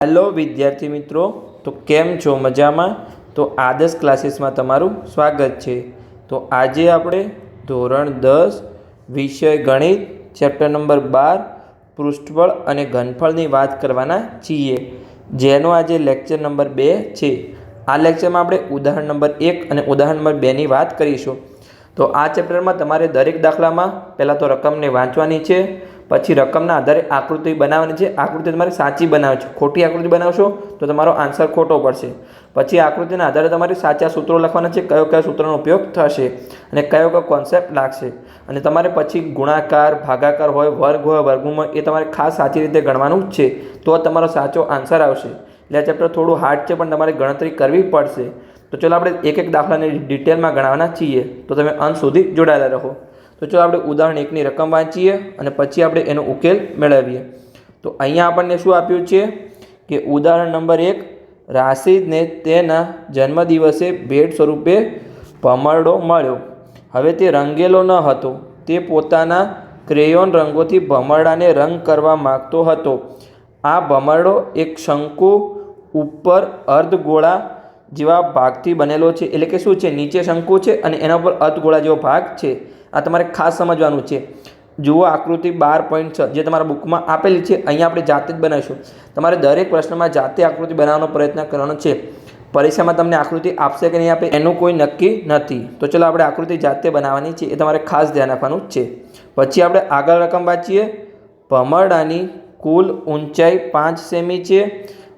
Hello विद्यार्थी मित्रों, तो केम छो मजामा। तो आदर्श क्लासेस में तमारू स्वागत है। तो आज आपणे धोरण 10 विषय गणित चैप्टर नंबर 12 पृष्ठफल और घनफल की बात करवाना छीए, जेनो आज लेक्चर नंबर 2 है। आ लेक्चर में आपणे उदाहरण नंबर 1 और उदाहरण नंबर 2 की बात करीशुं। तो आ चैप्टर में तमारे दरेक दाखला में पहला तो रकम ने वांचवानी है, पछी रकमना आधारे आकृति बनावવાની છે। आकृति तमारे साची बनावे छे, खोटी आकृति बनावशो तो तमारो आंसर खोटो पड़शे। पछी आकृतिना आधारे तमारे साचा सूत्रो लखवाना छे, कयो कयो सूत्रोनो उपयोग थशे अने कयो कयो कॉन्सेप्ट लागशे। अने तमारे पछी गुणाकार, भागाकार होय, वर्ग होय, वर्गमूळ ए तमारे खास साची रीते गणवानुं छे, तो तमारो साचो आंसर आवशे। એટલે આ ચેપ્ટર થોડું હાર્ડ છે, પણ તમારે ગણતરી કરવી પડશે। તો ચલો આપણે એક એક દાખલાને ડિટેલમાં ગણવાના છીએ, તો તમે અંત સુધી જોડાયેલા રહો। तो चलो આપણે ઉદાહરણ 1 ની રકમ વાંચીએ અને પછી આપણે એનો ઉકેલ મેળવીએ। તો અહીંયા આપણને શું આપ્યું છે કે ઉદાહરણ નંબર 1, રાશિદને તેના જન્મદિવસે ભેટ સ્વરૂપે ભમરડો મળ્યો। હવે તે રંગેલો ન હતો, તે પોતાના ક્રેયોન રંગોથી ભમરડાને રંગ કરવા માંગતો હતો। આ ભમરડો એક શંકુ ઉપર અર્ધગોળા જેવા ભાગથી બનેલો છે, એટલે કે શું છે, નીચે શંકુ છે અને એના ઉપર અર્ધગોળા જેવો ભાગ છે। आ तमारे खास समझवानुं छे। जुओ आकृति 12.6 जे तमारा बुक में आपेली है, अहीं आपणे जाते ज बनावीशुं। तमारे दरेक प्रश्न में जाते आकृति बनावવાનો प्रयत्न करवानो छे। परीक्षा में तमने आकृति आपशे कि नहीं आपे एनुं कोई नक्की नथी। तो चलो आपणे आकृति जाते बनावવાની છે, ए तमारे खास ध्यान आपवानुं छे। पछी आपणे आगळ रकम वांचीए। भमरडानी कुल ऊंचाई 5 सेमी छे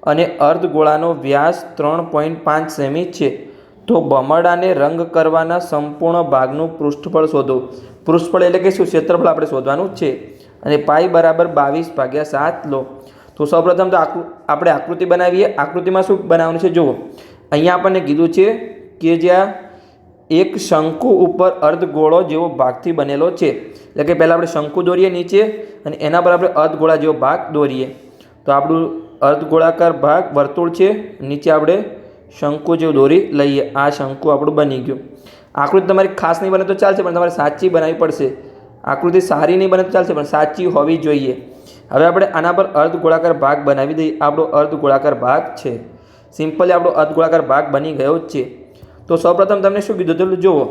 अने अर्धगोळानो व्यास 3.5 सेमी छे। तो भमरडाने रंग करवाना संपूर्ण भागનું पृष्ठफल शोधो। पृष्ठफल એટલે કે શું, ક્ષેત્રફળ આપણે શોધવાનું છે અને પાઈ બરાબર 22/7 લો। તો સૌપ્રથમ તો આપણે આકૃતિ બનાવીએ। આકૃતિમાં શું બનાવવાનું છે જુઓ, અહીંયા આપણને કીધું છે કે જ્યાં એક શંકુ ઉપર અર્ધગોળો જેવો ભાગથી બનેલો છે, એટલે કે પહેલાં આપણે શંકુ દોરીએ નીચે અને એના પર આપણે અર્ધગોળા જેવો ભાગ દોરીએ। તો આપણું અર્ધગોળાકાર ભાગ વર્તુળ છે, નીચે આપણે शंकु जो दोरी लईए। आ शंकु आपणुं बनी गयुं। आकृति तमारी खास नहीं बने तो चालशे, पण तमारे साची बनावी पड़शे। आकृति सारी नहीं बने तो चालशे, पण साची होवी जोईए। हवे आपणे आना पर अर्धगोळाकार भाग बनावी दईए। आपणो अर्धगोळाकार भाग छे, सिम्पली आपणो अर्धगोळाकार भाग बनी गयो छे। तो सौप्रथम तमने शुं कीधुं तो जुओ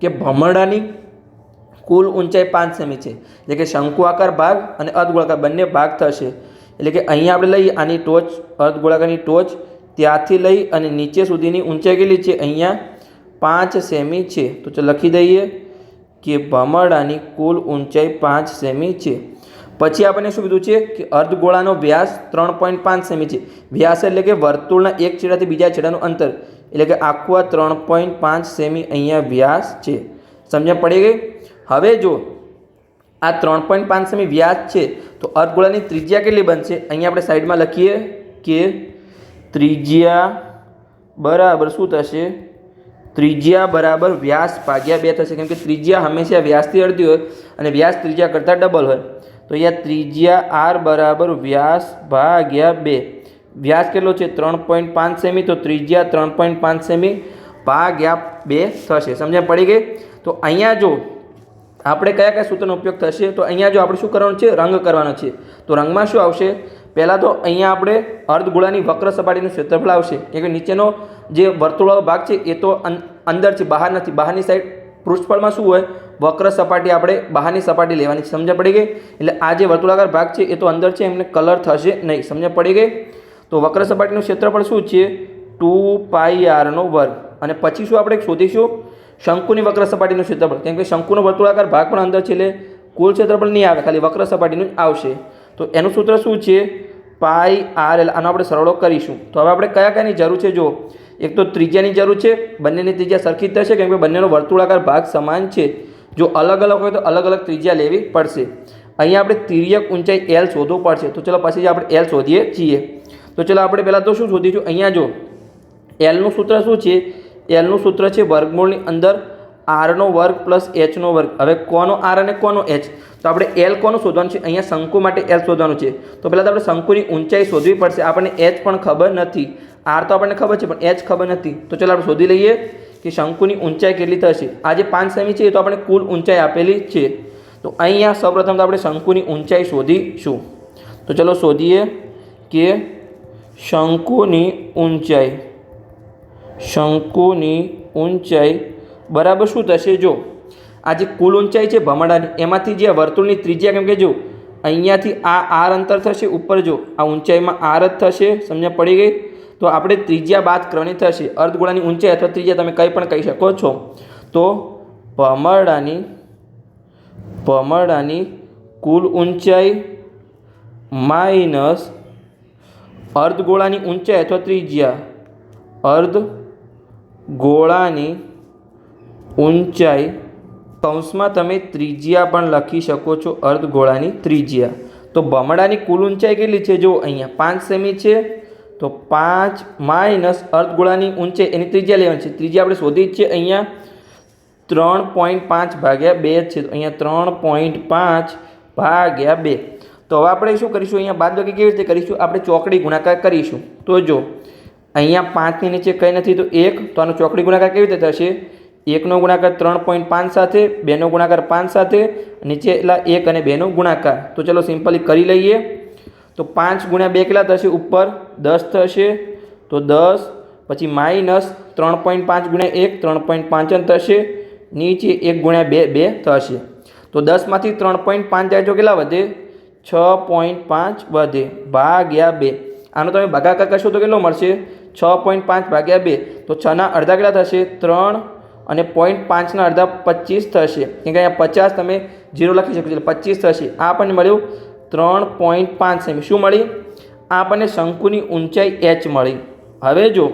के भमरडानी कुल ऊंचाई 5 सेमी छे, એટલે કે શંકુ આકાર ભાગ અને અર્ધગોળાકાર બંને ભાગ થશે। એટલે કે અહીં આપણે લઈએ આની ટોચ, અર્ધગોળાકારની ટોચ ત્યાંથી લઈ અને નીચે સુધીની ઊંચાઈ કેટલી છે, અહીંયા 5 સેમી છે। તો ચાલો લખી દઈએ કે ભમરડાની કુલ ઊંચાઈ 5 સેમી છે। પછી આપણને શું કીધું છે કે અર્ધગોળાનો વ્યાસ 3.5 સેમી છે। વ્યાસ એટલે કે વર્તુળના એક છેડાથી બીજા છેડાનું અંતર, એટલે કે આખું આ 3.5 સેમી અહીંયા વ્યાસ છે। સમજણ પડી ગઈ? હવે જો આ 3.5 સેમી વ્યાસ છે, તો અર્ધગોળાની ત્રિજ્યા કેટલી બનશે, અહીંયા આપણે સાઈડમાં લખીએ કે त्रिज्या बराबर शू थशे, त्रिज्या बराबर व्यास भाग्या 2 थशे। केम के त्रिज्या हमेशा व्यासथी अर्धी होय अने व्यास त्रिज्या करता डबल होय। तो या त्रिज्या आर बराबर व्यास भाग्या 2। व्यास केटलो छे 3.5 सेमी, तो त्रिज्या 3.5 सेमी भाग्या 2 थशे। समझ पड़ी गई? तो अहींया जो આપણે કયા કયા સૂત્રનો ઉપયોગ થશે, તો અહીંયા જો આપણે શું કરવાનું છે, રંગ કરવાનો છે। તો રંગમાં શું આવશે, પહેલાં તો અહીંયા આપણે અર્ધગોળાની વક્ર સપાટીનું ક્ષેત્રફળ આવશે, કેમ કે નીચેનો જે વર્તુળવાળો ભાગ છે એ તો અંદર છે, બહાર નથી। બહારની સાઈડ પૃષ્ઠફળમાં શું હોય, વક્ર સપાટી આપણે બહારની સપાટી લેવાની છે। સમજ પડી ગઈ? એટલે આ જે વર્તુળાકાર ભાગ છે એ તો અંદર છે, એમને કલર થશે નહીં। સમજ પડી ગઈ? તો વક્ર સપાટીનું ક્ષેત્રફળ શું છે, 2πr²। અને પછી શું આપણે શોધીશું, શંકુની વક્ર સપાટીનું ક્ષેત્રફળ, કેમ કે શંકુનો વર્તુળાકાર ભાગ પણ અંદર છે, એટલે કુલ ક્ષેત્રફળ નહીં આવે, ખાલી વક્ર સપાટીનું જ આવશે। તો એનું સૂત્ર શું છે, πr²। આનો આપણે સરળો કરીશું। તો હવે આપણે કયા કયાની જરૂર છે, જો એક તો ત્રિજ્યાની જરૂર છે, બંનેની ત્રિજ્યા સરખી જ થશે, કેમ કે બંનેનો વર્તુળાકાર ભાગ સમાન છે। જો અલગ અલગ હોય તો અલગ અલગ ત્રિજ્યા લેવી પડશે। અહીંયા આપણે તિર્યક ઊંચાઈ L શોધવું પડશે। તો ચલો પછી આપણે L શોધીએ છીએ। તો ચલો આપણે પહેલાં તો શું શોધીશું, અહીંયા જો Lનું સૂત્ર શું છે, Lનું સૂત્ર છે વર્ગમૂળની અંદર r² + h²। હવે કોનો r અને કોનો h, તો આપણે L કોનું શોધવાનું છે, અહીંયા શંકુ માટે L શોધવાનું છે। તો પહેલાં તો આપણે શંકુની ઊંચાઈ શોધવી પડશે। આપણને h પણ ખબર નથી, r તો આપણને ખબર છે પણ h ખબર નથી। તો ચાલો આપણે શોધી લઈએ કે શંકુની ઊંચાઈ કેટલી થશે। આ જે 5 સેમી છે એ તો આપણે કુલ ઊંચાઈ આપેલી છે। તો અહીંયા સૌપ્રથમ તો આપણે શંકુની ઊંચાઈ શોધીશું। તો ચલો શોધીએ કે શંકુની ઊંચાઈ બરાબર શું થશે? જો આ જે કુલ ઊંચાઈ છે ભમરડાની, એમાંથી જે વર્તુળની ત્રિજ્યા, કેમ કે જો અહીંયાથી આ આર અંતર થશે ઉપર, જો આ ઊંચાઈમાં આર જ થશે, સમજ પડી ગઈ? તો આપણે ત્રિજ્યા બાદ કરવાની થશે. અર્ધગોળાની ઊંચાઈ અથવા ત્રિજ્યા તમે કંઈ પણ કહી શકો છો. તો ભમરડાની કુલ ઊંચાઈ માઇનસ અર્ધગોળાની ઊંચાઈ અથવા ત્રિજ્યા, અર્ધગોળાની ઊંચાઈ, કૌંસમાં તમે ત્રિજ્યા પણ લખી શકો છો, અર્ધગોળાની ત્રિજ્યા. તો ભમરડાની કુલ ઊંચાઈ કેટલી છે? જો અહીંયા 5 સેમી છે, તો 5 માઇનસ અર્ધગોળાની ઊંચાઈ, એની ત્રિજ્યા લેવાની છે. ત્રિજ્યા આપણે શોધી જ છે, અહીંયા 3.5 ભાગ્યા 2 છે, તો અહીંયા 3.5 ભાગ્યા 2. તો હવે આપણે શું કરીશું? અહીંયા બાદબાકી કેવી રીતે કરીશું? આપણે ચોકડી ગુણાકાર કરીશું. તો જો અહીંયા 5ની નીચે કંઈ નથી, તો 1, તો આનો ચોકડી ગુણાકાર કેવી રીતે થશે? 1નો ગુણાકાર 3.5 સાથે, 2નો ગુણાકાર 5 સાથે, નીચેલા 1 અને 2નો ગુણાકાર. તો ચલો સિમ્પલી કરી લઈએ. તો 5 ગુણ્યા 2 કેટલા થશે? ઉપર 10 થશે, તો 10, પછી માઇનસ 3.5 ગુણ્યા 1, 3.5 થશે, નીચે 1 ગુણ્યા 2, 2 થશે. તો 10માંથી 3.5 જાય તો કેટલા વધે? 6.5 વધે, ભાગ્યા 2. આનો તમે ભાગાકાર કરશો તો કેટલો મળશે? 6.5 ભાગ્યા 2. તો 6ના અડધા કેટલા થશે? 3, અને 0.5ના અડધા 25 થશે, કેમ કે અહીંયા 50 તમે 0 લખી શકો છો, એટલે 25 થશે. આ આપણને મળ્યું 3.5 સેમી. શું મળી? આ આપણને શંકુની ઊંચાઈ h મળી. હવે જો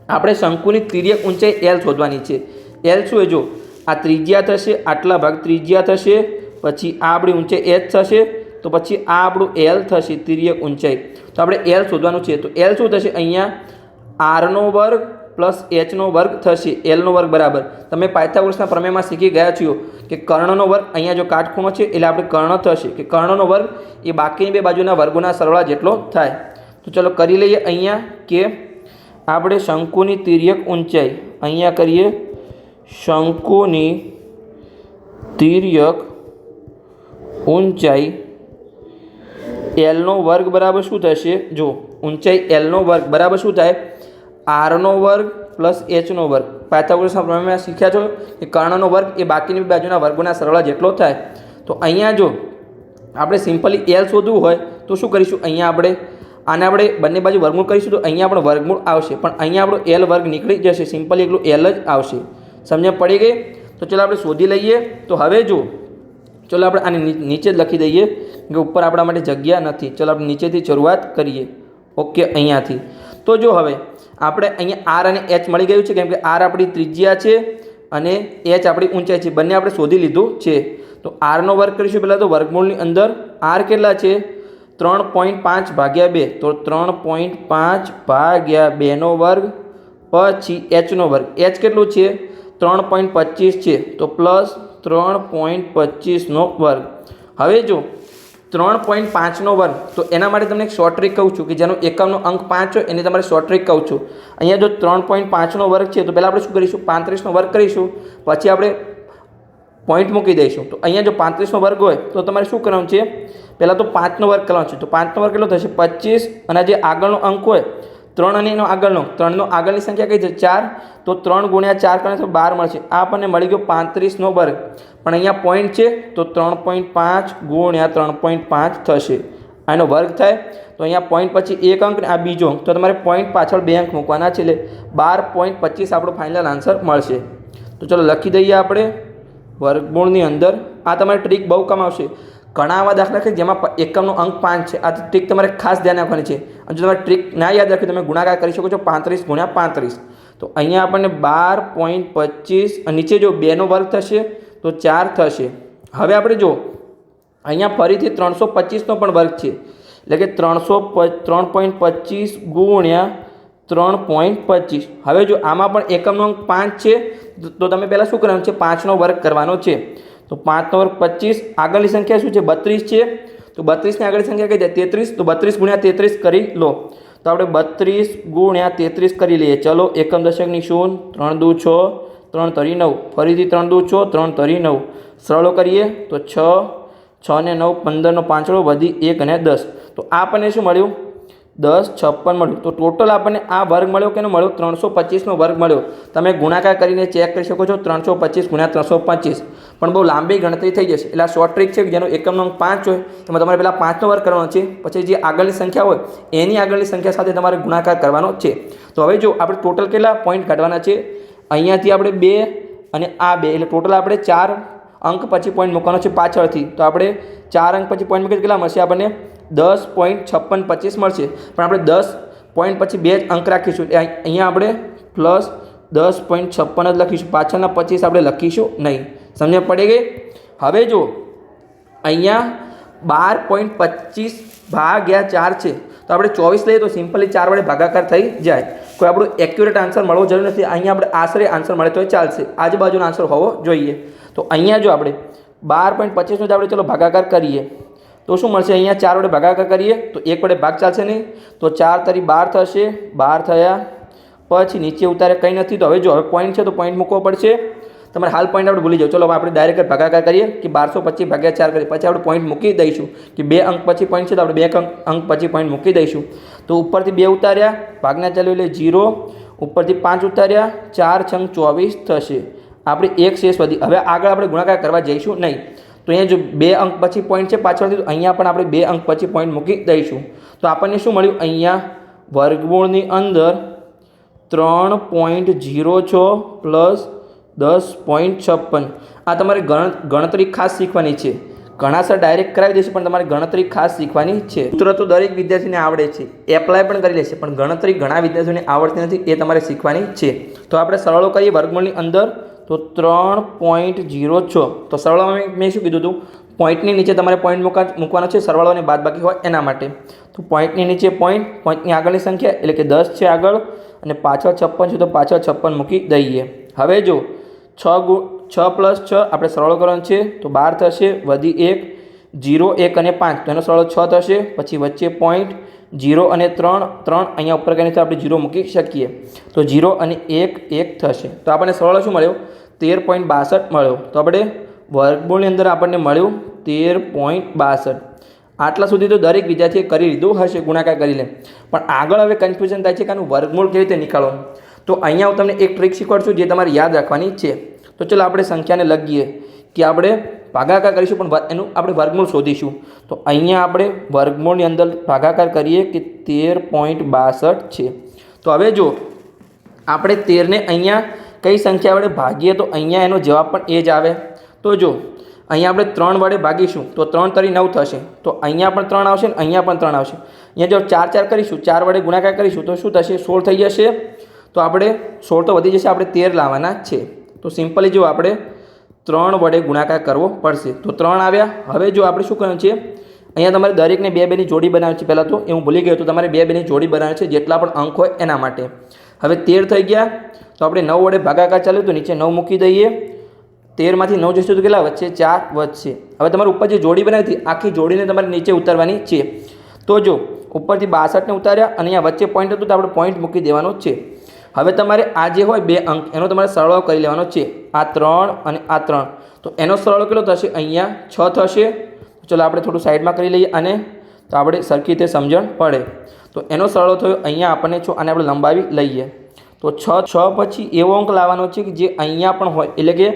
આપણે શંકુની તિર્યક ઊંચાઈ l શોધવાની છે. l શું? જો આ ત્રિજ્યા થશે, આટલા ભાગ ત્રિજ્યા થશે, પછી આ આપણી ઊંચાઈ h થશે, તો પછી આ આપણું l થશે, તિર્યક ઊંચાઈ. તો આપણે l શોધવાનું છે. તો l શું થશે? અહીંયા r નો વર્ગ પ્લસ h નો વર્ગ થશે, l નો વર્ગ બરાબર. તમે પાયથાગોરસના પ્રમેયમાં શીખી ગયા છો કે કર્ણનો વર્ગ, અહીંયા જો કાટખૂણો છે એટલે આપણે કર્ણ થશે, કે કર્ણનો વર્ગ એ બાકીની બે બાજુના વર્ગોના સરવાળા જેટલો થાય. તો ચલો કરી લઈએ. અહીંયા કે આપણે શંકુની તિર્યક ઊંચાઈ, અહીંયા કરીએ શંકુની તિર્યક ઊંચાઈ l નો વર્ગ બરાબર શું થશે? જો ઊંચાઈ l નો વર્ગ બરાબર શું થાય? r નો વર્ગ પ્લસ h નો વર્ગ. પાયથાગોરસના પ્રમેયમાં શીખ્યા છો કે કર્ણનો વર્ગ એ બાકીની બાજુના વર્ગોના સરવાળા જેટલો થાય. તો અહીંયા જો આપણે સિમ્પલી l શોધવું હોય તો શું કરીશું? અહીંયા આપણે બંને બાજુ વર્ગમૂળ કરીશું, તો અહીંયા આપણો વર્ગમૂળ આવશે, પણ અહીંયા આપણો l વર્ગ નીકળી જશે, સિમ્પલી એકલું l જ આવશે. સમજણ પડી ગઈ? તો ચલો આપણે શોધી લઈએ. તો હવે જો ચલો આપણે આને નીચે જ લખી દઈએ, કે ઉપર આપણા માટે જગ્યા નથી. ચલો આપણે નીચેથી શરૂઆત કરીએ. ઓકે, અહીંયાથી. તો જો હવે આપણે અહીંયા r અને h મળી ગયું છે, કેમ કે r આપણી ત્રિજ્યા છે અને h આપણી ઊંચાઈ છે, બંને આપણે શોધી લીધું છે. તો r નો વર્ગ કરીશું પહેલાં. તો વર્ગમૂળની અંદર r કેટલા છે? 3.5 ભાગ્યા 2, તો 3.5 ભાગ્યા 2 નો વર્ગ, પછી h નો વર્ગ. h કેટલું છે? 3.25 છે, તો પ્લસ 3.25 નો વર્ગ. હવે જો 3.5 નો વર્ગ, તો એના માટે તમને એક શોર્ટ ટ્રીક કહું છું, કે જેનો એકમનો અંક 5 હોય એની તમારે શોર્ટ ટ્રીક કહું છું. અહીંયા જો 3.5 નો વર્ગ છે, તો પહેલાં આપણે શું કરીશું? 35 નો વર્ગ કરીશું, પછી આપણે પોઈન્ટ મૂકી દઈશું. તો અહીંયા જો 35 નો વર્ગ હોય તો તમારે શું કરવાનું છે? પહેલાં તો 5 નો વર્ગ કરવાનો છે. તો 5 નો વર્ગ કેટલો થશે? 25, અને જે આગળનો અંક હોય 3 અને એનો આગળનો, 3નો આગળની સંખ્યા કઈ છે? 4, તો 3 ગુણ્યા 4 કરે તો 12 મળશે. આ આપણને મળી ગયો 35 નો વર્ગ. પણ અહીંયા પોઈન્ટ છે, તો 3.5 ગુણ્યા 3.5 થશે, આનો વર્ગ થાય. તો અહીંયા પોઈન્ટ પછી એક અંક ને આ બીજો અંક, તો તમારે પોઈન્ટ પાછળ 2 અંક મૂકવાના છે, એટલે 12.25 આપણો ફાઇનલ આન્સર મળશે. તો ચલો લખી દઈએ આપણે વર્ગમૂળની અંદર. આ તમારી ટ્રીક બહુ કામ આવશે. ઘણા આવા દાખલા છે જેમાં એકમનો અંક 5 છે. આ ટ્રીક તમારે ખાસ ધ્યાન રાખવાની છે. અને જો તમારે ટ્રીક ના યાદ રાખી, તમે ગુણાકાર કરી શકો છો 35 ગુણ્યા 35. તો અહીંયા આપણને 12.25, અને નીચે જો 2 નો વર્ગ થશે તો 4 થશે. હવે આપણે જો અહીંયા ફરીથી 325 નો પણ વર્ગ છે, એટલે કે 3.25 ગુણ્યા 3.25. હવે જો આમાં પણ એકમનો અંક 5 છે, તો તમે પહેલાં શું કરવાનું છે? 5 નો વર્ગ કરવાનો છે. તો 5 નો વર્ગ 25, આગળની સંખ્યા શું છે? 32 છે. તો 32 ની આગળની સંખ્યા કઈ છે? 33. તો 32 ગુણ્યા 33 કરી લો. તો આપણે 32 ગુણ્યા 33 કરી લઈએ. ચલો એકમ દશકની 0, 3 દુ 6, 3 તરી 9, ફરીથી 3 દુ 6, 3 તરી 9. સરળો કરીએ તો 6, 6 ને 9, 15 નો પાંચડો વધી 1 અને 10. તો આપણને શું મળ્યું? 1056 મળ્યું. તો ટોટલ આપણને આ વર્ગ મળ્યો કે મળ્યો 325નો વર્ગ મળ્યો. તમે ગુણાકાર કરીને ચેક કરી શકો છો 325 ગુણ્યા 325. પણ બહુ લાંબી ગણતરી થઈ જશે. એટલે આ શોર્ટ ટ્રીક છે કે જેનો એકમનો અંક 5 હોય તેમાં તમારે પહેલાં 5નો વર્ગ કરવાનો છે, પછી જે આગળની સંખ્યા હોય એની આગળની સંખ્યા સાથે તમારે ગુણાકાર કરવાનો છે. તો હવે જો આપણે ટોટલ કેટલા પોઈન્ટ કાઢવાના છે, અહીંયાથી આપણે 2 અને આ 2 એટલે ટોટલ આપણે 4 અંક પછી પોઈન્ટ મૂકવાનો છે પાછળથી. તો આપણે 4 અંક પછી પોઈન્ટ મૂકીએ કેટલા મળશે આપણને 10.5625 મળશે. પણ આપણે 10 પોઈન્ટ પછી 2 અંક રાખીશું. અહીંયા આપણે પ્લસ 10.56 જ લખીશું, પાછળના 25 આપણે લખીશું નહીં. સમજ પડી ગઈ? હવે જો અહીંયા 12.25 ભાગ્યા 4 છે, તો આપણે 24 લઈએ તો સિમ્પલી 4 વડે ભાગાકાર થઈ જાય. કોઈ આપણું એક્યુરેટ આન્સર મળવો જરૂર નથી. અહીંયા આપણે આશરે આન્સર મળે તો ચાલશે, આજુબાજુનો આન્સર હોવો જોઈએ. તો અહીંયા જો આપણે 12.25નો જ આપણે ચલો ભાગાકાર કરીએ તો શું મળશે? અહીંયા 4 વડે ભાગાકાર કરીએ તો 1 વડે ભાગ ચાલશે નહીં, તો 4 તરી 12 થશે. 12 થયા પછી નીચે ઉતારે કંઈ નથી. તો હવે જો હવે પોઈન્ટ છે તો પોઈન્ટ મૂકવો પડશે. તમારે હાલ પોઈન્ટ આપણે ભૂલી જાઓ. ચલો આપણે ડાયરેક્ટ ભાગાકાર કરીએ કે 1225 ભાગ્યા 4 કરીએ, પછી આપણે પોઈન્ટ મૂકી દઈશું કે 2 અંક પછી પોઈન્ટ છે તો આપણે 2 અંક પછી પોઈન્ટ મૂકી દઈશું. તો ઉપરથી 2 ઉતાર્યા, ભાગના ચાલ્યું એટલે 0, ઉપરથી 5 ઉતાર્યા, 4 છંગ 24 થશે. આપણે 1 શેષ વધી. હવે આગળ આપણે ગુણાકાર કરવા જઈશું નહીં. તો અહીંયા જો 2 અંક પછી પોઈન્ટ છે પાછળથી, તો અહીંયા પણ આપણે 2 અંક પછી પોઈન્ટ મૂકી દઈશું. તો આપણને શું મળ્યું? અહીંયા વર્ગમૂળની અંદર 3.06 પ્લસ 10.56. આ તમારે ગણતરી ખાસ શીખવાની છે. ઘણા સર ડાયરેક્ટ કરાવી દેશે, પણ તમારે ગણતરી ખાસ શીખવાની છે. સૂત્ર તો દરેક વિદ્યાર્થીને આવડે છે, એપ્લાય પણ કરી લેશે, પણ ગણતરી ઘણા વિદ્યાર્થીઓને આવડતી નથી, એ તમારે શીખવાની છે. તો આપણે સરળો કરીએ વર્ગમૂળની અંદર. તો 3.06. તો સરવાળામાં મેં શું કીધું હતું? પોઈન્ટની નીચે તમારે પોઈન્ટ મૂકવાનો છે, સરવાળો અને બાદબાકી હોય એના માટે. તો પોઈન્ટની નીચે પોઈન્ટની આગળની સંખ્યા એટલે કે 10 છે આગળ, અને પાછળ 56 છે તો પાછળ 56 મૂકી દઈએ. હવે જો 6 પ્લસ 6 આપણે સરવાળો કરવાનો છે તો 12 થશે, વધી 1, 0, 1 અને 5 તો એનો સરવાળો 6 થશે. પછી વચ્ચે પોઈન્ટ 0 અને 3 અહીંયા ઉપર કરીને આપણે 0 મૂકી શકીએ. તો 0 અને 1 1 થશે. તો આપણને સરવાળો શું મળ્યો? 13.62 મળ્યો. તો આપણે વર્ગમૂળની અંદર આપણને મળ્યું 13.62. આટલા સુધી તો દરેક વિદ્યાર્થીએ કરી લીધું હશે ગુણાકાર કરી લે. પણ આગળ હવે કન્ફ્યુઝન થાય છે કે આનું વર્ગમૂળ કેવી રીતે નીકાળવું. તો અહીંયા હું તમને એક ટ્રીક શીખવાડું છું જે તમારે યાદ રાખવાની છે. તો ચલો આપણે સંખ્યાને લખીએ કે આપણે ભાગાકાર કરીશું, પણ એનું આપણે વર્ગમૂળ શોધીશું. તો અહીંયા આપણે વર્ગમૂળની અંદર ભાગાકાર કરીએ કે 13.62 છે. તો હવે જો આપણે 13ને અહીંયા કઈ સંખ્યા વડે ભાગીએ તો અહીંયા એનો જવાબ પણ એ જ આવે. તો જો અહીંયા આપણે 3 વડે ભાગીશું તો 3 તરી 9 થશે. તો અહીંયા પણ 3 આવશે ને અહીંયા પણ 3 આવશે. અહીંયા જો 4 4 કરીશું, 4 વડે ગુણાકાર કરીશું તો શું થશે? 16 થઈ જશે. તો આપણે 16 તો વધી જશે, આપણે 13 લાવવાના છે. તો સિમ્પલી જો આપણે 3 વડે ગુણાકાર કરવો પડશે. તો 3 આવ્યા. હવે જો આપણે શું કરવાનું છે? અહીંયા તમારે દરેકને 2 2ની જોડી બનાવવાની છે. પહેલાં તો એ હું ભૂલી ગયો, તો તમારે 2 2ની જોડી બનાવવાની છે જેટલા પણ અંક હોય એના માટે. હવે 13 થઈ ગયા. તો આપણે 9 વડે ભાગાકાર ચાલ્યું તો નીચે 9 મૂકી દઈએ. 13માંથી 9 જશે તો કેટલા વધશે? 4 વધશે. હવે તમારે ઉપર જે જોડી બનાવી હતી આખી જોડીને તમારે નીચે ઉતારવાની છે. તો જો ઉપરથી 62ને ઉતાર્યા અને અહીંયા વચ્ચે પોઈન્ટ હતું તો આપણે પોઈન્ટ મૂકી દેવાનો છે. હવે તમારે આ જે હોય 2 અંક એનો તમારે સરવાળો કરી લેવાનો છે. આ 3 અને આ 3. તો એનો સરવાળો કેટલો થશે? અહીંયા 6 થશે. ચલો આપણે થોડું સાઈડમાં કરી લઈએ અને તો આપણે સરખી રીતે સમજણ પડે. તો એનો સરવાળો થયો અહીંયા આપણને આને આપણે લંબાવી લઈએ. તો 6 પછી એવો અંક લાવવાનો છે કે જે અહીંયા પણ હોય. એટલે કે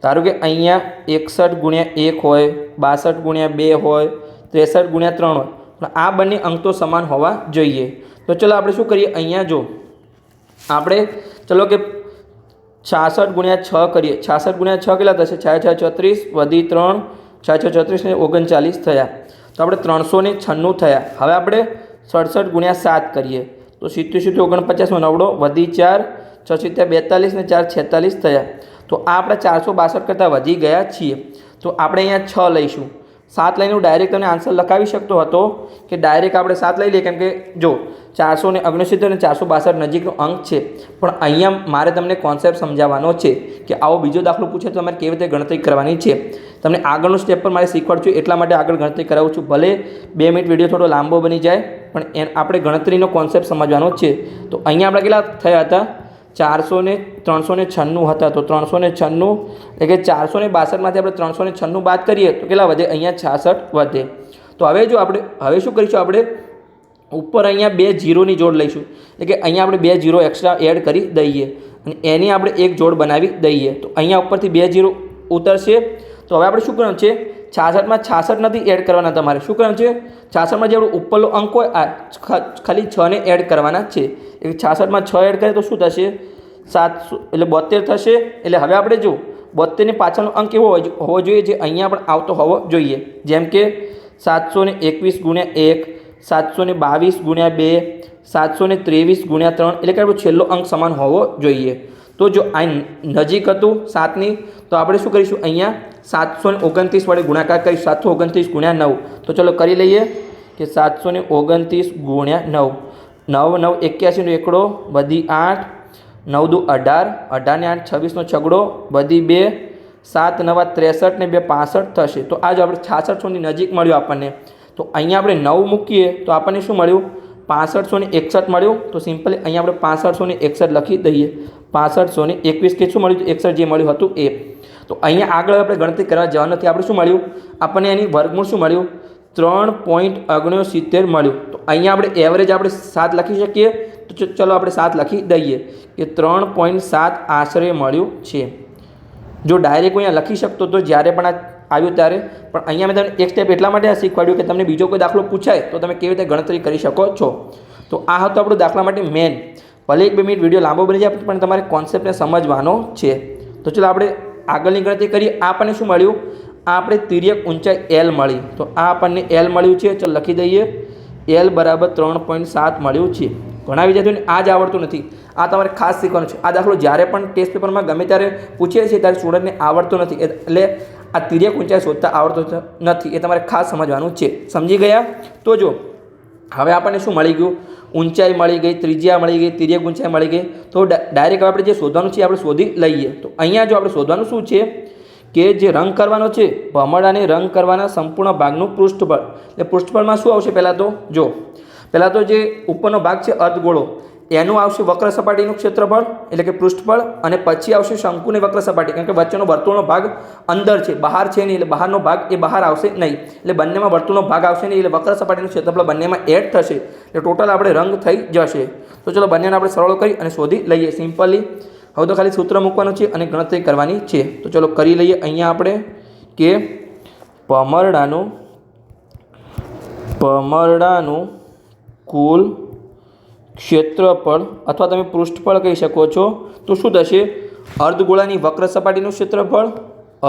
ધારો કે અહીંયા 61 ગુણ્યા 1 હોય, 62 ગુણ્યા 2 હોય, 63 ગુણ્યા 3 હોય. પણ આ બંને અંક તો સમાન હોવા જોઈએ. તો ચલો આપણે શું કરીએ? અહીંયા જો આપણે ચલો કે 66 ગુણ્યા 6 કરીએ. 66 ગુણ્યા 6 કેટલા થશે? 6 6 36 વધી 3, 6 6 36 ને 39 થયા. તો આપણે 396 થયા. હવે આપણે 67 ગુણ્યા 7 કરીએ તો 77 49 9 વધી 4, 6 7 42 ને 4 46 થયા. તો આ આપણે 462 કરતાં વધી ગયા છીએ. તો આપણે અહીંયા 6 લઈશું. 7 લઈને હું ડાયરેક્ટ તમને આન્સર લખાવી શકતો હતો કે ડાયરેક્ટ આપણે 7 લઈ લઈએ, કેમ કે જો 469 અને 462 નજીકનો અંક છે. પણ અહીંયા મારે તમને કોન્સેપ્ટ સમજાવવાનો છે કે આવો બીજો દાખલો પૂછે તો તમારે કેવી રીતે ગણતરી કરવાની છે. તમને આગળનું સ્ટેપ પર મારે શીખવાડું છું, એટલા માટે આગળ ગણતરી કરાવું છું. ભલે 2 મિનિટ વિડીયો થોડો લાંબો બની જાય, પણ આપણે ગણતરીનો કોન્સેપ્ટ સમજવાનો છે. તો અહીંયા આપણે કેટલા થયા હતા? 396 હતા. તો 396 એટલે કે 462માંથી આપણે 396 બાદ કરીએ તો કેટલા વધે? અહીંયા 66 વધે. તો હવે જો આપણે શું કરીશું? આપણે ઉપર અહીંયા 2 ઝીરોની જોડ લઈશું, એટલે કે અહીંયા આપણે 2 ઝીરો એક્સ્ટ્રા એડ કરી દઈએ અને એની આપણે એક જોડ બનાવી દઈએ. તો અહીંયા ઉપરથી 2 ઝીરો ઉતરશે. તો હવે આપણે શું કરવાનું છે, 66માં 66 નથી એડ કરવાના, તમારે શું કરવાનું છે, 66માં જે આપણો ઉપરનો અંક હોય આ ખાલી 6ને એડ કરવાના છે. એટલે 66માં 6 એડ કરીએ તો શું થશે, 700 એટલે 72 થશે. એટલે હવે આપણે જો 72ની પાછળનો અંક એવો હોવો જોઈએ જે અહીંયા પણ આવતો હોવો જોઈએ, જેમ કે 721 ગુણ્યા 1, 722 ગુણ્યા 2, 723 ગુણ્યા 3, એટલે કે આપણો છેલ્લો અંક સમાન હોવો જોઈએ. તો જો આ નજીક હતું 7ની તો આપણે શું કરીશું, અહીંયા 729 વડે ગુણાકાર કરીશું, 729 ગુણ્યા 9. તો ચલો કરી લઈએ કે 729 ગુણ્યા 9, 9 9 81 નો એકડો વધી 8, 9 દુ 18, 18 ને 8 26 નો છગડો વધી 2, 7 9 63 ને 2 65 થશે. તો આ જો આપણે 6600ની નજીક મળ્યું આપણને. તો અહીંયા આપણે 9 મૂકીએ તો આપણને શું મળ્યું, 6561 મળ્યું. તો સિમ્પલી અહીંયા આપણે 6561 લખી દઈએ, 6521 કે શું મળ્યું, 61 જે મળ્યું હતું એ. તો અહીંયા આગળ આપણે ગણતરી કરવા જવા નથી, આપણે શું મળ્યું, આપણને એની વર્ગમૂળ શું મળ્યું, 3.69 મળ્યું. તો અહીંયા આપણે એવરેજ આપણે 7 લખી શકીએ. તો ચલો આપણે 7 લખી દઈએ કે 3.7 આશરે મળ્યું છે. જો ડાયરેક્ટ અહીંયા લખી શકતો તો જ્યારે પણ આ આવ્યું ત્યારે, પણ અહીંયા મેં તમને એક સ્ટેપ એટલા માટે શીખવાડ્યું કે તમને બીજો કોઈ દાખલો પૂછાય તો તમે કેવી રીતે ગણતરી કરી શકો છો. તો આ હતો આપણો દાખલા માટે મેન. ભલે 1-2 મિનિટ વિડીયો લાંબો બની જાય પણ તમારે કોન્સેપ્ટને સમજવાનો છે. તો ચલો આપણે આગળની ગણતરી કરીએ. આ આપણને શું મળ્યું, આ આપણે તિર્યક ઊંચાઈ L મળી. તો આ આપણને L મળ્યું છે, ચલો લખી દઈએ, L બરાબર 3.7 મળ્યું છે. ઘણા વિદ્યાર્થીઓને આ જ આવડતું નથી, આ તમારે ખાસ શીખવાનું છે. આ દાખલો જ્યારે પણ ટેસ્ટ પેપરમાં ગમે ત્યારે પૂછે છે ત્યારે સ્ટુડન્ટને આવડતો નથી, એટલે આ તિર્યક ઊંચાઈ શોધતા આવડતો નથી, એ તમારે ખાસ સમજવાનું છે. સમજી ગયા? તો જો હવે આપણને શું મળી ગયું, ઊંચાઈ મળી ગઈ, ત્રિજ્યા મળી ગઈ, તિર્યક ઊંચાઈ મળી ગઈ. તો ડાયરેક્ટ આપણે જે શોધવાનું છે આપણે શોધી લઈએ. તો અહીંયા જો આપણે શોધવાનું શું છે કે જે રંગ કરવાનો છે, ભમરડાને રંગ કરવાના સંપૂર્ણ ભાગનું પૃષ્ઠબળ. એટલે પૃષ્ઠબળમાં શું આવશે, પહેલાં તો જો પહેલાં તો જે ઉપરનો ભાગ છે અર્ધગોળો, એનું આવશે વક્ર સપાટીનું ક્ષેત્રફળ એટલે કે પૃષ્ઠબળ, અને પછી આવશે શંકુની વક્ર સપાટી, કારણ કે વચ્ચેનો વર્તુળનો ભાગ અંદર છે, બહાર છે નહીં, એટલે બહારનો ભાગ એ બહાર આવશે નહીં, એટલે બંનેમાં વર્તુળનો ભાગ આવશે નહીં, એટલે વક્ર સપાટીનું ક્ષેત્રફળ બંનેમાં એડ થશે, એટલે ટોટલ આપણે રંગ થઈ જશે. તો ચલો બંનેને આપણે સરળ કરી અને શોધી લઈએ સિમ્પલી. હવે તો ખાલી સૂત્ર મૂકવાનું છે અને ગણતરી કરવાની છે. તો ચલો કરી લઈએ. અહીંયા આપણે કે ભમરડાનું કુલ ક્ષેત્રફળ અથવા તમે પૃષ્ઠફળ કહી શકો છો. તો શું થશે, અર્ધગોળાની વક્ર સપાટીનું ક્ષેત્રફળ,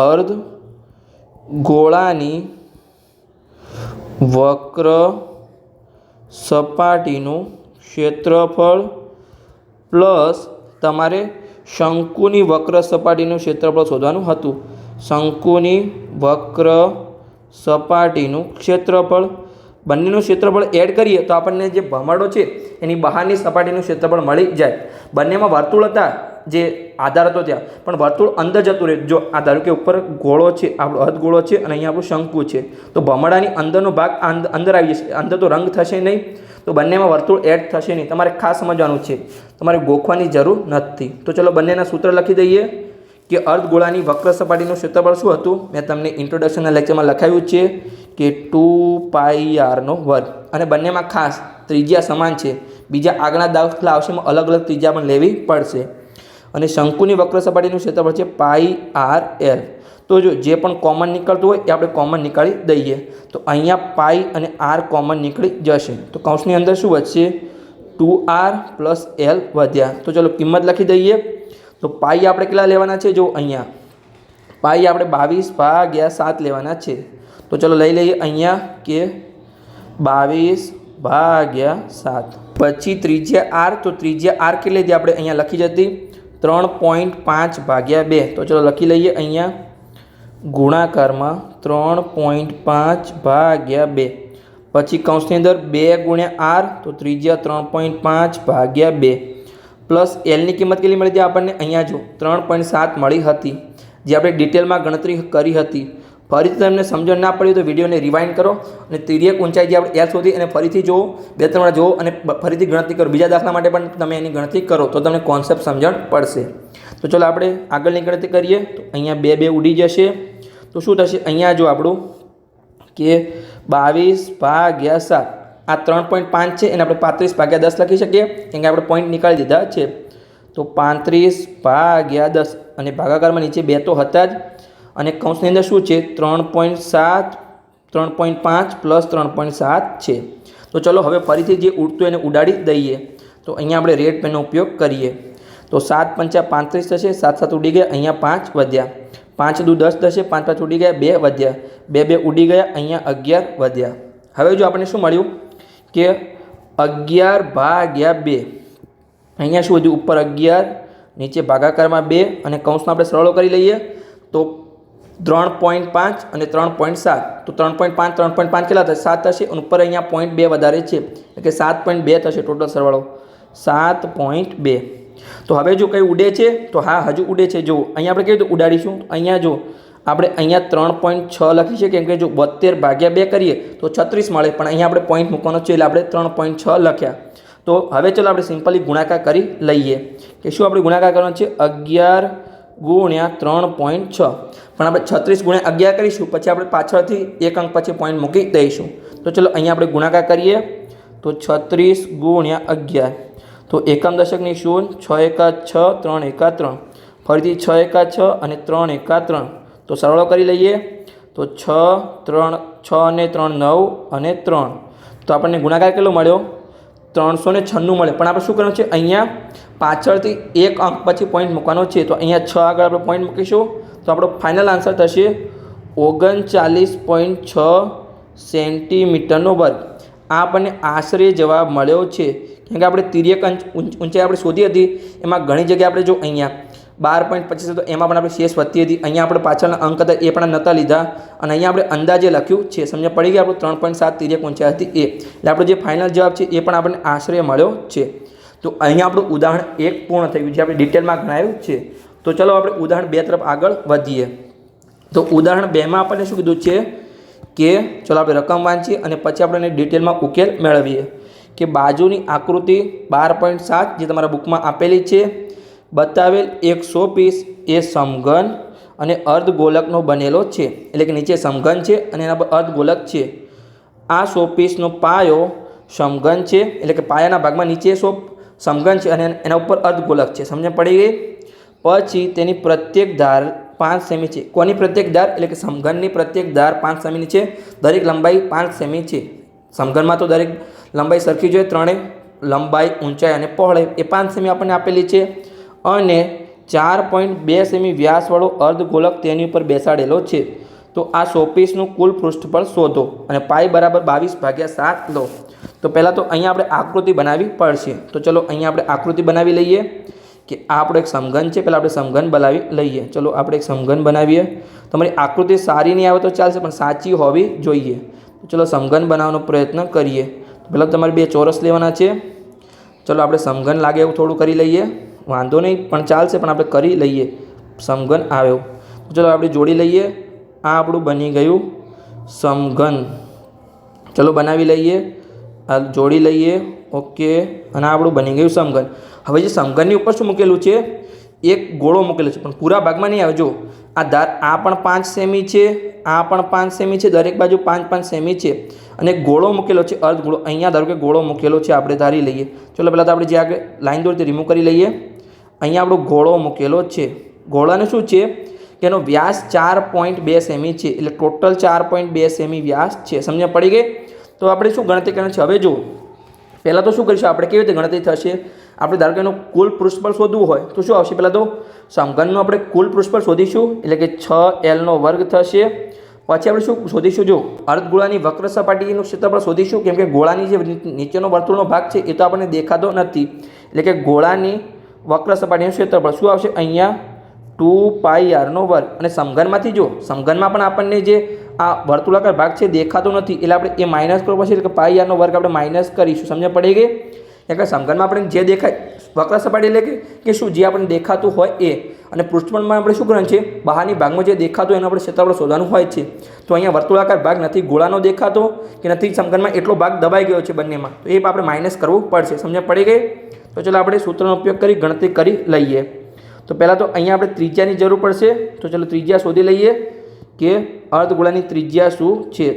અર્ધગોળાની વક્ર સપાટીનું ક્ષેત્રફળ પ્લસ તમારે શંકુની વક્ર સપાટીનું ક્ષેત્રફળ શોધવાનું હતું. શંકુની વક્ર સપાટીનું ક્ષેત્રફળ, બંનેનું ક્ષેત્રફળ એડ કરીએ તો આપણને જે ભમરડો છે એની બહારની સપાટીનું ક્ષેત્રફળ મળી જાય. બંનેમાં વર્તુળ હતા, જે આધાર હતો ત્યાં, પણ વર્તુળ અંદર જતું રહે. જો આ ધારો કે ઉપર ગોળો છે, આપણો અર્ધગોળો છે અને અહીંયા આપણું શંકુ છે, તો ભમરડાની અંદરનો ભાગ અંદર આવી જશે, અંદર તો રંગ થશે નહીં, તો બંનેમાં વર્તુળ એડ થશે નહીં. તમારે ખાસ સમજવાનું છે, તમારે ગોખવાની જરૂર નથી. તો ચલો બંનેના સૂત્ર લખી દઈએ કે અર્ધગોળાની વક્ર સપાટીનું ક્ષેત્રફળ શું હતું, મેં તમને ઇન્ટ્રોડક્શનના લેક્ચરમાં લખાવ્યું છે કે 2πr², અને બંનેમાં ખાસ ત્રિજ્યા સમાન છે. બીજા આગળના દાખલા આવશે એમાં અલગ અલગ ત્રિજ્યા પણ લેવી પડશે. અને શંકુની વક્ર સપાટીનું ક્ષેત્રફળ છે πrl. તો જો જે પણ કોમન નીકળતું હોય એ આપણે કોમન નીકાળી દઈએ. તો અહીંયા પાઈ અને આર કોમન નીકળી જશે. તો કૌંસની અંદર શું વધશે, 2r + l વધ્યા. તો ચલો કિંમત લખી દઈએ. તો પાઈ આપણે કેટલા લેવાના છે, જો અહીંયા પાઈ આપણે 22/7 લેવાના છે. તો ચલો લઈ લઈએ અહીંયા કે 22/7. પછી ત્રિજ્યા r, તો ત્રિજ્યા r કેટલી હતી આપણે અહીંયા લખી જતી 3.5/2. તો ચલો લખી લઈએ અહીંયા ગુણાકારમાં 3.5/2. પછી કૌંસની અંદર 2 × r, તો ત્રિજ્યા 3.5/2 પ્લસ એલની કિંમત કેટલી મળી હતી આપણને, અહીંયા જો 3.7 મળી હતી, જે આપણે ડિટેલમાં ગણતરી કરી હતી. ફરીથી તમને સમજણ ના પડી તો વિડીયોને રિવાઇન્ડ કરો અને તિર્યક ઊંચાઈ જે આપણે એલ શોધી એને ફરીથી જુઓ, 2-3 વાર જુઓ અને ફરીથી ગણતરી કરો. બીજા દાખલા માટે પણ તમે એની ગણતરી કરો તો તમને કોન્સેપ્ટ સમજણ પડશે. તો ચલો આપણે આગળની ગણતરી કરીએ. તો અહીંયા 2 ઉડી જશે. તો શું થશે, અહીંયા જો આપણું કે 22/7 આ 3.5 છે એને આપણે 35/10 લખી શકીએ, કેમ કે આપણે પોઈન્ટ નીકાળી દીધા છે. તો 35/10 અને ભાગાકારમાં નીચે 2 તો હતા જ, અને કૌંસની અંદર શું છે 3.7, 3.5 પ્લસ 3.7 છે. તો ચલો હવે ફરીથી જે ઉડતું એને ઉડાડી દઈએ. તો અહીંયા આપણે રેડ પેનનો ઉપયોગ કરીએ. તો 7 પંચા 35 થશે, 7 7 ઉડી ગયા, અહીંયા 5 વધ્યા, 5 દુ 10 થશે, 5 5 ઉડી ગયા, 2 વધ્યા, 2 2 ઉડી ગયા, અહીંયા 11 વધ્યા. હવે જો આપણને શું મળ્યું કે 11/2. અહીંયા શું વધ્યું, ઉપર 11, નીચે ભાગાકારમાં 2, અને કૌંસમાં આપણે સરળો કરી લઈએ તો 3.5 અને 3.7. તો 3.5 3.5 કેટલા થશે, 7 થશે, અને ઉપર અહીંયા 0.2 વધારે છે એટલે કે 7.2 થશે ટોટલ સરવાળો, 7.2. તો હવે જો કંઈ ઉડે છે તો હા હજુ ઉડે છે. જો અહીંયા આપણે કેવી રીતે ઉડાડીશું, અહીંયા જો આપણે અહીંયા 3.6 લખી શકીએ, કેમ કે જો 72/2 કરીએ તો 36 મળે, પણ અહીંયા આપણે પોઈન્ટ મૂકવાનો છે એટલે આપણે 3.6 લખ્યા. તો હવે ચલો આપણે સિમ્પલી ગુણાકાર કરી લઈએ કે શું આપણે ગુણાકાર કરવાનો છે, 11 ગુણ્યા 3.6, પણ આપણે 36 ગુણ્યા 11 કરીશું, પછી આપણે પાછળથી એક અંક પછી પોઈન્ટ મૂકી દઈશું. તો ચલો અહીંયા આપણે ગુણાકાર કરીએ તો 36 ગુણ્યા 11, તો એકમ દશકની 0, 6 એકા 6, 3 એકા 3, ફરીથી 6 એકા 6 અને 3 એકા 3. તો સરળો કરી લઈએ તો 6 3 6 અને 3 9 અને 3. તો આપણને ગુણાકાર કેટલો મળ્યો, 396 મળે. પણ આપણે શું કરવાનું છે, અહીંયા પાછળથી એક અંક પછી પોઈન્ટ મૂકવાનો છે. તો અહીંયા 6 આગળ આપણે પોઈન્ટ મૂકીશું તો આપણો ફાઇનલ આન્સર થશે 39.6 સેન્ટીમીટરનો વર્ગ. આ આપણને આશરે જવાબ મળ્યો છે, કેમ કે આપણે તિર્યક ઊંચાઈ આપણે શોધી હતી, એમાં ઘણી જગ્યાએ આપણે જો અહીંયા 12.25 હતો એમાં પણ આપણે શેષ વધતી હતી, અહીંયા આપણે પાછળના અંક હતા એ પણ નહોતા લીધા, અને અહીંયા આપણે અંદાજે લખ્યું છે. સમજ પડી ગઈ, આપણું 3.7 તિર્યક ઊંચાઈ હતી એ, એટલે આપણો જે ફાઇનલ જવાબ છે એ પણ આપણને આશરે મળ્યો છે. તો અહીંયા આપણું ઉદાહરણ 1 પૂર્ણ થયું છે, આપણે ડિટેલમાં ગણાવ્યું છે. તો ચલો આપણે ઉદાહરણ 2 તરફ આગળ વધીએ. તો ઉદાહરણ 2માં આપણને શું કીધું છે કે ચલો આપણે રકમ વાંચીએ અને પછી આપણે ડિટેલમાં ઉકેલ મેળવીએ. કે બાજુની આકૃતિ 12.7 જે તમારા બુકમાં આપેલી છે, બતાવેલ એક શોપીસ એ સમઘન અને અર્ધગોલકનો બનેલો છે. એટલે કે નીચે સમઘન છે અને એના પર અર્ધગોલક છે. આ શોપીસનો પાયો સમઘન છે, એટલે કે પાયાના ભાગમાં નીચે સમઘન છે અને એના ઉપર અર્ધગોલક છે. સમજ પડી ગઈ. પછી તેની પ્રત્યેક ધાર 5 સેમી છે. કોની પ્રત્યેક ધાર, એટલે કે સમઘનની પ્રત્યેક ધાર 5 સેમીની છે. દરેક લંબાઈ 5 સેમી છે. સમઘનમાં તો દરેક લંબાઈ સરખી જોઈએ, ત્રણેય લંબાઈ, ઊંચાઈ અને પહોળાઈ એ 5 સેમી આપણને આપેલી છે. અને 4.2 સેમી વ્યાસવાળો અર્ધગોલક તેની ઉપર બેસાડેલો છે. તો આ શોપીસનું કુલ પૃષ્ઠફળ શોધો અને પાઈ બરાબર 22/7 લો. તો પહેલાં તો અહીંયા આપણે આકૃતિ બનાવવી પડશે. તો ચલો અહીંયા આપણે આકૃતિ બનાવી લઈએ કે આ આપણો એક સમઘન છે. પહેલાં આપણે સમઘન બનાવી લઈએ. ચલો આપણે એક સમઘન બનાવીએ. તમારી આકૃતિ સારી નહીં આવે તો ચાલશે, પણ સાચી હોવી જોઈએ. તો ચલો સમઘન બનાવવાનો પ્રયત્ન કરીએ. પહેલાં તમારે 2 ચોરસ લેવાના છે. ચલો આપણે સમઘન લાગે એવું થોડું કરી લઈએ, વાંધો નહીં પણ ચાલશે, પણ આપણે કરી લઈએ. સમઘન આવ્યો. ચલો આપણે જોડી લઈએ. આ આપણું બની ગયું સમઘન. ચલો બનાવી લઈએ, આ જોડી લઈએ. ઓકે, અને આ આપણું બની ગયું સમઘન. હવે જે સમઘનની ઉપર શું મૂકેલું છે, એક ગોળો મૂકેલો છે, પણ પૂરા ભાગમાં નહીં આવે. જો આ ધાર આ પણ 5 સેમી છે, આ પણ 5 સેમી છે, દરેક બાજુ 5 સેમી છે. અને ગોળો મૂકેલો છે, અર્ધગોળો. અહીંયા ધારો કે ગોળો મૂકેલો છે, આપણે ધારી લઈએ. ચલો પહેલાં તો આપણે જે આગળ લાઈન દોરી તે રિમૂવ કરી લઈએ. અહીંયા આપણો ગોળો મૂકેલો છે. ગોળાને શું છે કે એનો વ્યાસ 4.2 સેમી છે, એટલે ટોટલ 4.2 સેમી વ્યાસ છે. સમજ પડી ગઈ. તો આપણે શું ગણતરી કરવાની છે, હવે જો પહેલાં તો શું કરીશું આપણે, કેવી રીતે ગણતરી થશે, આપણે ધારો કે એનું કુલ પૃષ્ઠફળ શોધવું હોય તો શું આવશે, પહેલાં તો સમઘનનું આપણે કુલ પૃષ્ઠફળ શોધીશું, એટલે કે 6L² થશે. પછી આપણે શું શોધીશું, જો અર્ધગોળાની વક્ર સપાટીનું ક્ષેત્રફળ શોધીશું, કેમ કે ગોળાની જે નીચેનો વર્તુળનો ભાગ છે એ તો આપણને દેખાતો નથી. એટલે કે ગોળાની વક્ર સપાટીનું ક્ષેત્રફળ શું આવશે, અહીંયા 2πr². અને સમઘનમાંથી જો સમઘનમાં પણ આપણને જે આ વર્તુળાકાર ભાગ છે દેખાતો નથી, એટલે આપણે એ માઇનસ કરવો પડશે, એટલે કે πr² આપણે માઇનસ કરીશું. સમજ પડી ગઈ. એટલે સમઘનમાં આપણે જે દેખાય વક્ર સપાટી, એટલે કે શું જે આપણને દેખાતું હોય એ, અને પૃષ્ઠફળમાં આપણે શું કરવાનું છે, બહારની ભાગમાં જે દેખાતું એનું આપણે ક્ષેત્રફળ શોધવાનું હોય છે. તો અહીંયા વર્તુળાકાર ભાગ નથી ગોળાનો દેખાતો કે નથી સમઘનમાં, એટલો ભાગ દબાઈ ગયો છે બંનેમાં, તો એ આપણે માઇનસ કરવું પડશે. સમજ પડી ગઈ. તો ચલો આપણે સૂત્રનો ઉપયોગ કરી ગણતરી કરી લઈએ. તો પહેલાં તો અહીંયા આપણે ત્રિજ્યાની જરૂર પડશે. તો ચલો ત્રિજ્યા શોધી લઈએ કે અર્ધગોળાની ત્રિજ્યા શું છે.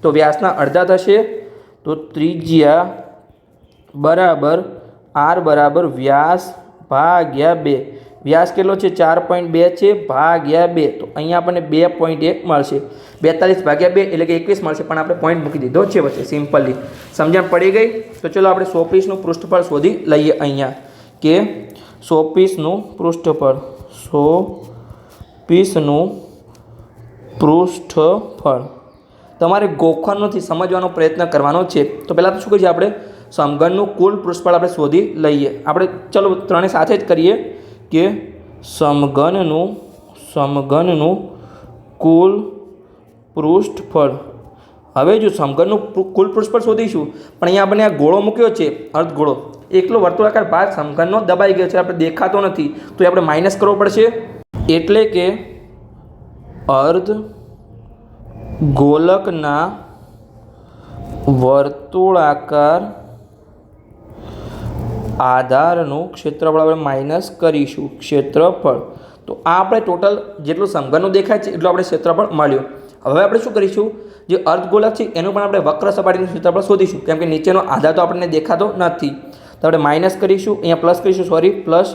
તો વ્યાસના અડધા થશે, તો ત્રિજ્યા બરાબર આર બરાબર વ્યાસ ભાગ્યા 2. વ્યાસ કેટલો છે? 4.2 છે ભાગ્યા 2. તો અહીંયા આપણને 2.1 મળશે. 42 ભાગ્યા 2 એટલે કે 21 મળશે, પણ આપણે પોઈન્ટ મૂકી દીધો છે વચ્ચે સિમ્પલી. સમજણ પડી ગઈ? તો ચલો આપણે 100 પીસનું પૃષ્ઠફળ શોધી લઈએ. અહીંયા કે 100 પીસનું પૃષ્ઠફળ, 100 પીસનું પૃષ્ઠફળ તમારે ગોખણથી સમજવાનો પ્રયત્ન કરવાનો છે. તો પહેલાં તો શું કરીએ આપણે? સમઘનનું કુલ પૃષ્ઠફળ આપણે શોધી લઈએ. આપણે ચલો ત્રણે સાથે જ કરીએ કે સમઘનનું કુલ પૃષ્ઠફળ. હવે જો સમઘનનું કુલ પૃષ્ઠફળ શોધીશું, પણ અહીંયા આપણે આ ગોળો મૂક્યો છે, અર્ધગોળો, એકલો વર્તુળાકાર ભાગ સમઘનનો દબાઈ ગયો છે, આપણે દેખાતો નથી, તો એ આપણે માઇનસ કરવો પડશે. એટલે કે અર્ધ ગોલકના વર્તુળાકાર આધારનું ક્ષેત્રફળ આપણે માઇનસ કરીશું. ક્ષેત્રફળ તો આ આપણે ટોટલ જેટલું સમઘનનું દેખાય છે એટલું આપણે ક્ષેત્રફળ મળ્યું. હવે આપણે શું કરીશું? જે અર્ધગોલક છે એનું પણ આપણે વક્ર સપાટીનું ક્ષેત્રફળ શોધીશું, કેમ કે નીચેનો આધાર તો આપણને દેખાતો નથી. તો આપણે માઇનસ કરીશું, અહીંયા પ્લસ કરીશું, પ્લસ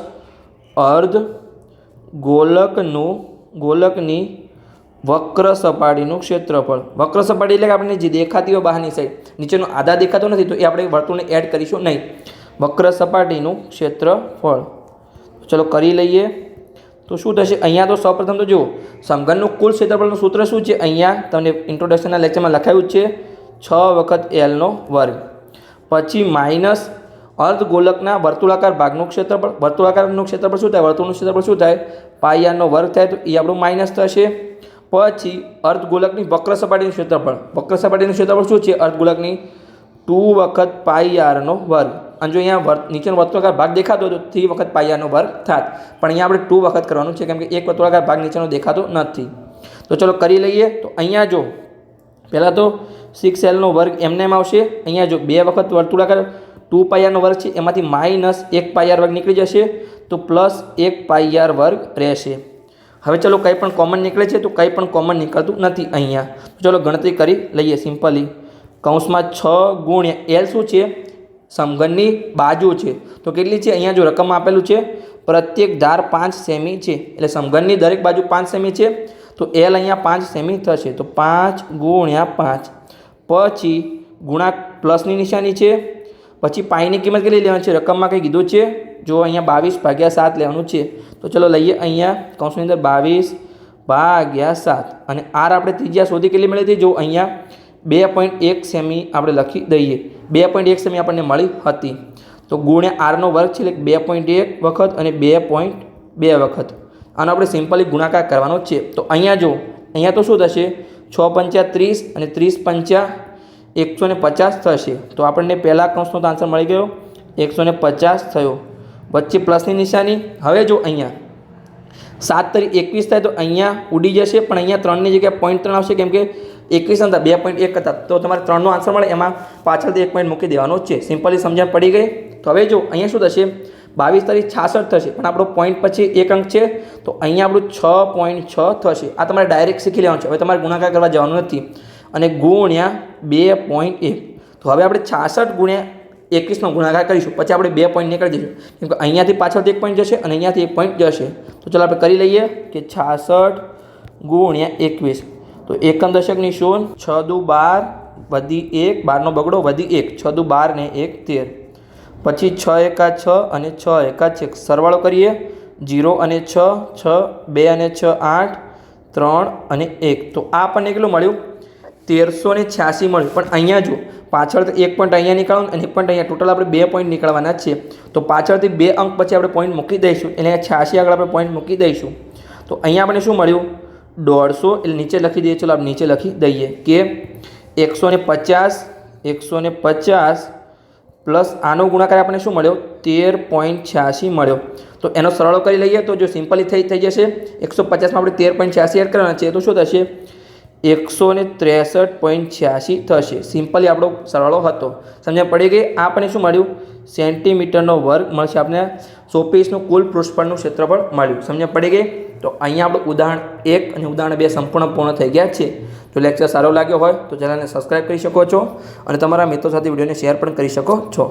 અર્ધ ગોલકની વક્ર સપાટીનું ક્ષેત્રફળ. વક્ર સપાટી એટલે કે આપણને જે દેખાતી હોય બહારની સાઈડ, નીચેનો આધાર દેખાતો નથી, તો એ આપણે વર્તુળને એડ કરીશું નહીં. વક્ર સપાટીનું ક્ષેત્રફળ ચલો કરી લઈએ. તો શું થશે? અહીંયા તો સૌપ્રથમ તો જુઓ, સમઘનનું કુલ ક્ષેત્રફળનું સૂત્ર શું છે? અહીંયા તમને ઇન્ટ્રોડક્શનના લેક્ચરમાં લખાયું છે 6 વખત L નો વર્ગ. પછી માઇનસ અર્ધગોલકના વર્તુળાકાર ભાગનું ક્ષેત્રફળ. વર્તુળાકારનું ક્ષેત્રફળ શું થાય? વર્તુળનું ક્ષેત્રફળ શું થાય? પાઈ આર નો વર્ગ થાય, તો એ આપણું માઇનસ થશે. પછી અર્ધગોલકની વક્ર સપાટીનું ક્ષેત્રફળ. વક્ર સપાટીનું ક્ષેત્રફળ શું છે? અર્ધગોલકની 2 વખત પાઈ આર નો વર્ગ. અને જો અહીંયા નીચેનો વર્તુળાકાર ભાગ દેખાતો હોય તો 3 વખત પાઈ આર નો વર્ગ થાત, પણ અહીંયા આપણે 2 વખત કરવાનું છે, કેમ કે એક વર્તુળાકાર ભાગ નીચેનો દેખાતો નથી. તો ચલો કરી લઈએ. તો અહીંયા જો પહેલાં તો 6L નો વર્ગ એમને એમ આવશે. અહીંયા જો 2 વખત વર્તુળાકાર 2 પાઈ આર નો વર્ગ છે, એમાંથી માઇનસ 1 પાઈ આર વર્ગ નીકળી જશે, તો પ્લસ 1 પાઈ આર વર્ગ રહેશે. હવે ચલો કંઈ પણ કોમન નીકળે છે, તો કંઈ પણ કોમન નીકળતું નથી અહીંયા. ચલો ગણતરી કરી લઈએ સિમ્પલી. કૌંસમાં 6 ગુણ્યા L શું છે? સમઘનની બાજુ છે. તો કેટલી છે? અહીંયા જો રકમમાં આપેલું છે, પ્રત્યેક ધાર 5 સેમી છે, એટલે સમઘનની દરેક બાજુ 5 સેમી છે, તો L અહીંયા 5 સેમી થશે. તો 5 ગુણ્યા 5, પછી ગુણાક પ્લસની નિશાની છે, પછી પાઈની કિંમત કેટલી લેવાની છે? રકમમાં કંઈ કીધું છે? જો અહીંયા 22 ભાગ્યા 7 લેવાનું છે. તો ચલો લઈએ. અહીંયા કૌંસની અંદર 22 ભાગ્યા 7, અને આર આપણે ત્રિજ્યા શોધી કેટલી મળી હતી? જો અહીંયા 2.1 સેમી આપણે લખી દઈએ. 2.1 સેમી આપણને મળી હતી. તો ગુણ્યા આરનો વર્ગ છે, એટલે 2.1 વખત અને 2.2 વખત. આનો આપણે સિમ્પલી ગુણાકાર કરવાનો છે. તો અહીંયા જો, અહીંયા તો શું થશે? 6 પંચા 30 અને 30 પંચા 150 થશે. તો આપણને પહેલા કૌંસનો આન્સર મળી ગયો, 150 થયો. વચ્ચે પ્લસની નિશાની. હવે જો અહીંયા 7 તરી 21 થાય, તો અહીંયા ઉડી જશે, પણ અહીંયા 3ની જગ્યાએ 0.3 આવશે, કેમ કે 21 હતા 2.1 હતા, તો તમારે 3નો આન્સર મળે, એમાં પાછળથી 1 પોઈન્ટ મૂકી દેવાનો છે. સિમ્પલી સમજણ પડી ગઈ. તો હવે જો અહીંયા શું થશે? 22 તરી 66 થશે, પણ આપણો પોઈન્ટ પછી 1 અંક છે, તો અહીંયા આપણું 6.6 થશે. આ તમારે ડાયરેક્ટ શીખી લેવાનું છે. હવે તમારે ગુણાકાર કરવા જવાનું નથી. અને ગુણ્યા 2.1. તો હવે આપણે 66 ગુણ્યા 21નો ગુણાકાર કરીશું, પછી આપણે 2 પોઈન્ટ નીકળી જઈશું, કેમ કે અહીંયાથી પાછળથી 1 પોઈન્ટ જશે અને અહીંયાથી 1 પોઈન્ટ જશે. તો ચાલો આપણે કરી લઈએ કે 66 ગુણ્યા 21. તો એકમ દશકની શૂન્ય, 6 દુ 12 વધી 1, 12નો બગડો વધી 1, 6 દુ 12 ને 1 13. પછી 6 એકા 6 અને 6 એકા 6, સરવાળો કરીએ. 0 અને 6, 6, 2 અને 6 8, 3 અને 1. તો આ આપણને કેટલું મળ્યું? 1386 મળ્યું. પણ અહીંયા જો પાછળથી 1 પોઈન્ટ અહીંયા નીકળવાનું અને 1 પોઈન્ટ અહીંયા, ટોટલ આપણે 2 પોઈન્ટ નીકળવાના છે. તો પાછળથી 2 અંક પછી આપણે પોઈન્ટ મૂકી દઈશું, એટલે 86 આગળ આપણે પોઈન્ટ મૂકી દઈશું. તો અહીંયા આપણે શું મળ્યું? 150. એટલે નીચે લખી દઈએ. ચલો આપણે નીચે લખી દઈએ કે 150 પ્લસ આનો ગુણાકાર આપણને શું મળ્યો? 13.86 મળ્યો. તો એનો સરળો કરી લઈએ. તો જો સિમ્પલી થઈ જશે, 150માં આપણે 13.86 એડ કરવાના છે, તો શું થશે? 163.86 થશે. સિમ્પલી આપણો સરવાળો હતો. સમજણ પડી ગઈ. આપણે શું મળ્યું? સેન્ટીમીટરનો વર્ગ મળશે. આપણે શોપીસનું કુલ પૃષ્ઠફળનું ક્ષેત્રફળ મળ્યું. સમજણ પડી ગઈ. તો અહીંયા આપણું ઉદાહરણ 1 અને ઉદાહરણ 2 સંપૂર્ણ પૂર્ણ થઈ ગયા છે. જો લેક્ચર સારો લાગ્યો હોય તો ચેનલને સબસ્ક્રાઈબ કરી શકો છો અને તમારા મિત્રો સાથે વિડીયોને શેર પણ કરી શકો છો.